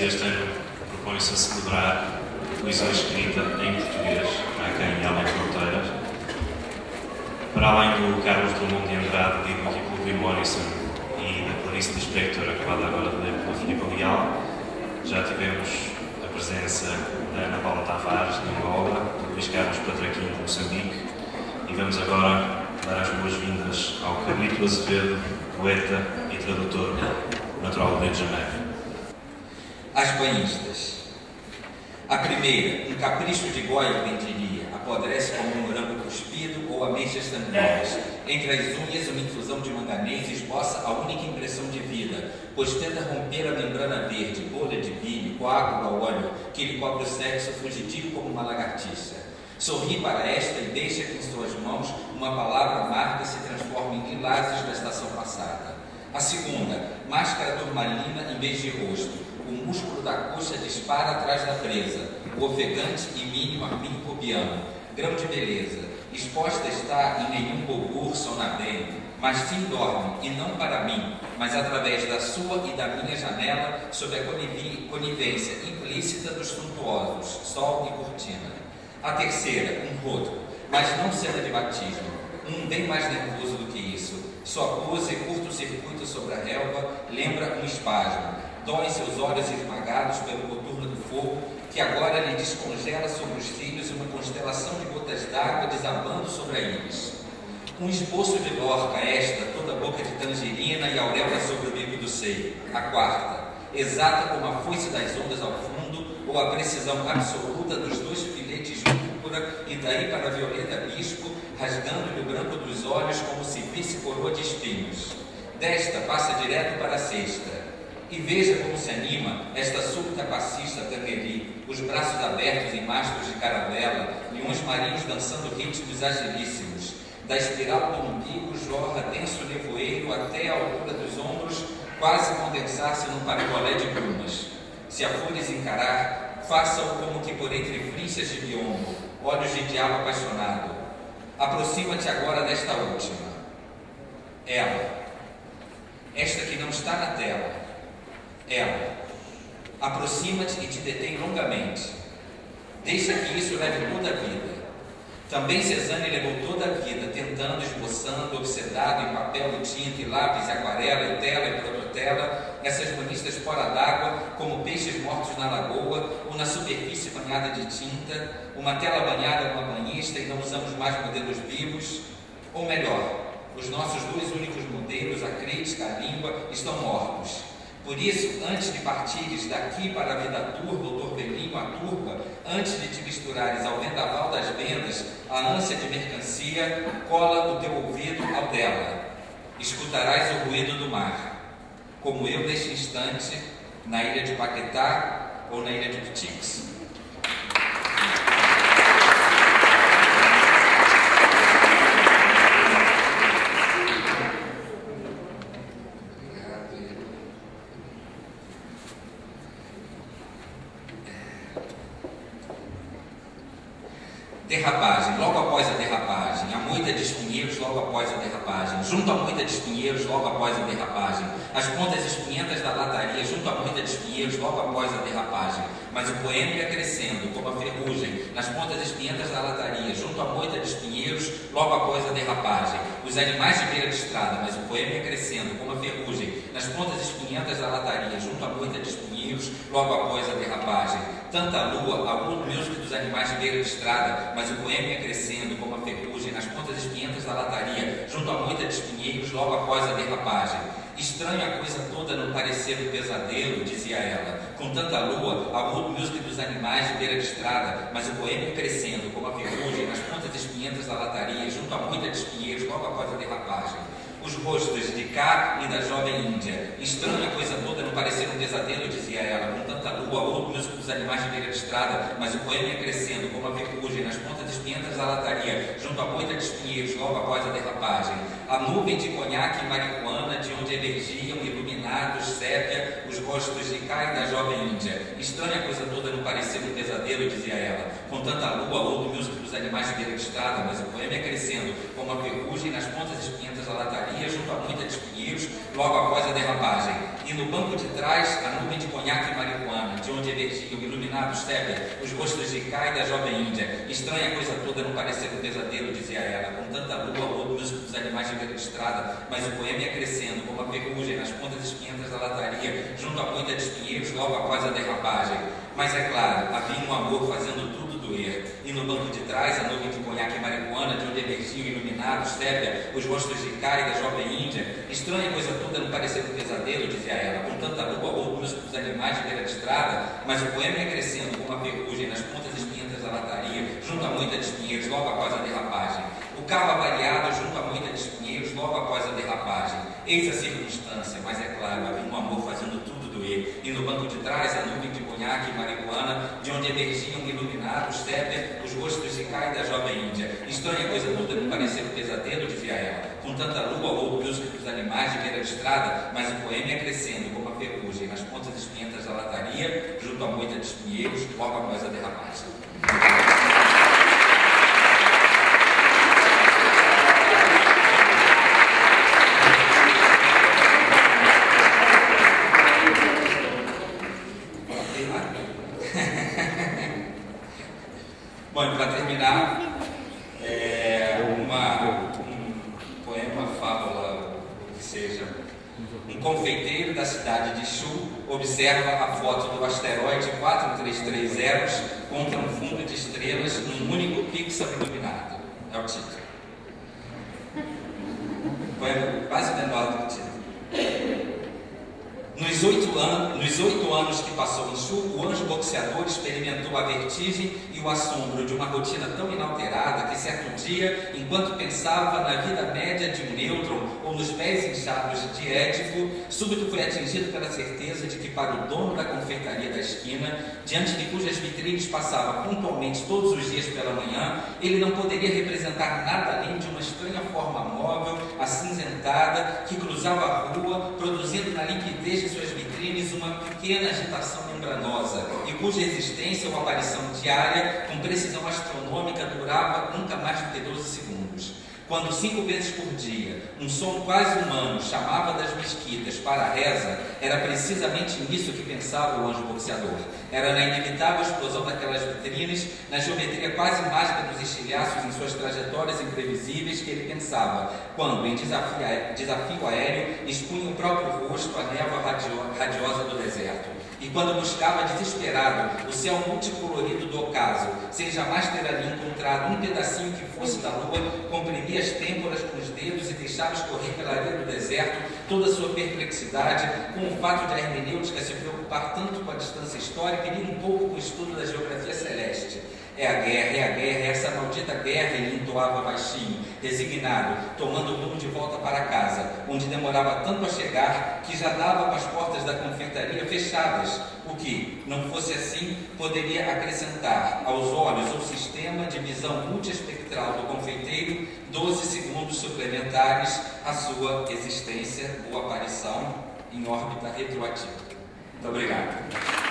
e este ano propõe-se a celebrar a poesia escrita em português, cá em Além Fronteiras. Para além do Carlos Drummond de Andrade, lido aqui pelo Will Morrison, e da Clarice Lispector, acabada agora de ler pela Filipe Leal, já tivemos a presença da Ana Paula Tavares, de Angola, do Luís Carlos Patraquim, de Moçambique, e vamos agora dar as boas-vindas ao Carlito Azevedo, poeta e tradutor, natural do Rio de Janeiro. As banhistas. A primeira, um capricho de Goya, quem diria, apodrece como um morango cuspido ou ameixas tamboras. Entre as unhas, uma infusão de manganês esboça a única impressão de vida, pois tenta romper a membrana verde, bolha de bile, coágulo ao óleo, que lhe cobre o sexo fugitivo como uma lagartixa. Sorri para esta e deixa que em suas mãos uma palavra amarga se transforme em lilazes da estação passada. A segunda, máscara turmalina em vez de rosto. O músculo da coxa dispara atrás da presa. O ofegante e mínimo arminho pubiano. Grão de beleza. Exposta está em nenhum bogur sonabem, mas sim dorme, e não para mim, mas através da sua e da minha janela, sob a conivência implícita dos suntuosos, sol e cortina. A terceira, um roto, mas não cena de batismo. Bem mais nervoso do que isso. Sua pose, curto-circuito sobre a relva, lembra um espasmo. Dói seus olhos esmagados pelo coturno do fogo, que agora lhe descongela sobre os cílios uma constelação de gotas d'água desabando sobre a íris. Um esboço de Lorca, esta, toda boca de tangerina e auréola sobre o bico do seio. A quarta, exata como a foice das ondas ao fundo, ou a precisão absoluta dos dois filetes de púrpura, e daí para a violeta bispo, rasgando-lhe o branco dos olhos como se visse coroa de espinhos. Desta passa direto para a sexta. E veja como se anima esta súbita passista Tangueli, os braços abertos em mastros de caravela, leões marinhos dançando ritmos agilíssimos. Da espiral do umbigo jorra denso nevoeiro até a altura dos ombros, quase condensar-se num parabolé de brumas. Se a fores encarar, faça-o como que por entre frinchas de biombo, olhos de diabo apaixonado. Aproxima-te agora desta última. Ela. Esta que não está na tela. Ela. Aproxima-te e te detém longamente. Deixa que isso leve toda a vida. Também Cezanne levou toda a vida, tentando, esboçando, obsedado em papel e tinta e lápis, e aquarela e tela e prototela, essas banistas fora d'água, como peixes mortos na lagoa ou na superfície banhada de tinta, uma tela banhada com a banhista e não usamos mais modelos vivos, ou melhor, os nossos dois únicos modelos, a crítica, a língua, estão mortos. Por isso, antes de partires daqui para a vida turva, o torvelinho, a turba, antes de te misturares ao vendaval das vendas, a ânsia de mercancia, cola o teu ouvido ao dela. Escutarás o ruído do mar, como eu neste instante, na ilha de Paquetá ou na ilha de Pitix. Derrapagem, logo após a derrapagem, a moita de espinheiros logo após a derrapagem, junto à moita de espinheiros logo após a derrapagem, as pontas espinhentas da lataria junto à moita de espinheiros logo após a derrapagem, mas o poema ia crescendo, como a ferrugem, nas pontas espinhentas da lataria, junto à moita de espinheiros logo após a derrapagem, os animais de beira de estrada, mas o poema ia crescendo, como a ferrugem, nas pontas espinhentas da lataria, junto à moita de espinheiros logo após a derrapagem, tanta lua, a wood music dos animais de beira de estrada, mas o poema ia crescendo, como a ferrugem, nas pontas espinhentas da lataria, junto à moita de espinheiros, logo após a derrapagem. Estranha a coisa toda não parecer um pesadelo, dizia ela, com tanta lua, a wood music dos animais de beira de estrada, mas o poema ia crescendo, como a ferrugem, nas pontas espinhentas da lataria, junto à moita de espinheiros, logo após a derrapagem. Os rostos de cá e da jovem Índia. Estranha a coisa toda não parecer um pesadelo, dizia ela, com tanta lua, outro músico dos animais de beira de estrada, mas o poema ia crescendo, como a ferrugem, nas pontas espinhentas da lataria, junto à moita de espinheiros, logo após a derrapagem. A nuvem de conhaque e marihuana, de onde emergiam, iluminados, sépia, os rostos de cá e da jovem Índia. Estranha a coisa toda não parecer um pesadelo, dizia ela, com tanta lua, outro músico dos animais de beira de estrada, mas o poema ia crescendo, como a ferrugem, nas pontas espinhentas da lataria, junto à moita de espinheiros, logo após a derrapagem. e no banco de trás a nuvem de conhaque e marihuana, de onde emergiam, iluminados, sépia, os rostos de Kai e da jovem Índia. Estranha coisa toda, não parecer um pesadelo, dizia ela, com tanta lua, o músico dos animais de beira de estrada, mas o poema ia crescendo, como a ferrugem nas pontas espinhentas da lataria, junto à moita de espinheiros, logo após a derrapagem. Mas é claro, havia um amor fazendo tudo doer, e no banco de trás a nuvem de conhaque e marihuana, de onde emergiam, iluminados, sépia, os rostos de Kai e da jovem Índia. Estranha coisa toda, não parecer um pesadelo, dizia ela, com tanta lua, ou música dos animais de beira de estrada, mas o poema ia crescendo, como a ferrugem nas pontas espinhentas da lataria, junto à moita de espinheiros, logo após a derrapagem. O carro avariado junto à moita de espinheiros, logo após a derrapagem. Eis a circunstância, mas é claro, havia um amor fazendo tudo doer, e no banco de trás a nuvem de conhaque e marihuana, de onde emergiam iluminados, sépia, os rostos de Kai e da jovem Índia. Estranha coisa toda, não parecia um pesadelo, dizia ela, com tanta lua ou música dos animais de beira de estrada, mas o poema ia crescendo, como a ferrugem, nas pontas espinhentas da lataria, junto à moita de espinheiros, logo após a derrapagem. Bom, para terminar, um poema, fábula, que seja. Um confeiteiro da cidade de Shu observa a foto do asteroide 4330 contra um fundo de estrelas num único pixel iluminado. É o título. Poema quase menor do que o título. Nos 8 anos que passou em Shu, o anjo boxeador experimentou a vertigem e o assombro de uma rotina tão inalterada que certo dia, enquanto pensava na vida média de um nêutron ou nos pés inchados de Édipo, súbito foi atingido pela certeza de que para o dono da confeitaria da esquina, diante de cujas vitrines passava pontualmente todos os dias pela manhã, ele não poderia representar nada além de uma estranha forma móvel, acinzentada, que cruzava a rua, produzindo na liquidez de suas vitrines uma pequena agitação membranosa e cuja existência ou aparição diária, com precisão astronômica, durava nunca mais do que 12 segundos. Quando 5 vezes por dia um som quase humano chamava das mesquitas para a reza, era precisamente nisso que pensava o anjo boxeador. Era na inevitável explosão daquelas vitrines, na geometria quase mágica dos estilhaços em suas trajetórias imprevisíveis que ele pensava, quando, em desafio aéreo, expunha o próprio rosto à névoa radiosa do deserto. E quando buscava desesperado o céu multicolorido do ocaso, sem jamais ter ali encontrado um pedacinho que fosse da lua, comprimia as têmporas com os dedos e deixava escorrer pela areia do deserto toda a sua perplexidade, com o fato de a hermenêutica se preocupar tanto com a distância histórica e nem um pouco com o estudo da geografia celeste. É a guerra, essa maldita guerra, ele entoava baixinho, resignado, tomando o rumo de volta para casa, onde demorava tanto a chegar que já dava com as portas da confeitaria fechadas, o que, não fosse assim, poderia acrescentar aos olhos ou sistema de visão multiespectral do confeiteiro 12 segundos suplementares à sua existência ou aparição em órbita retroativa. Muito obrigado.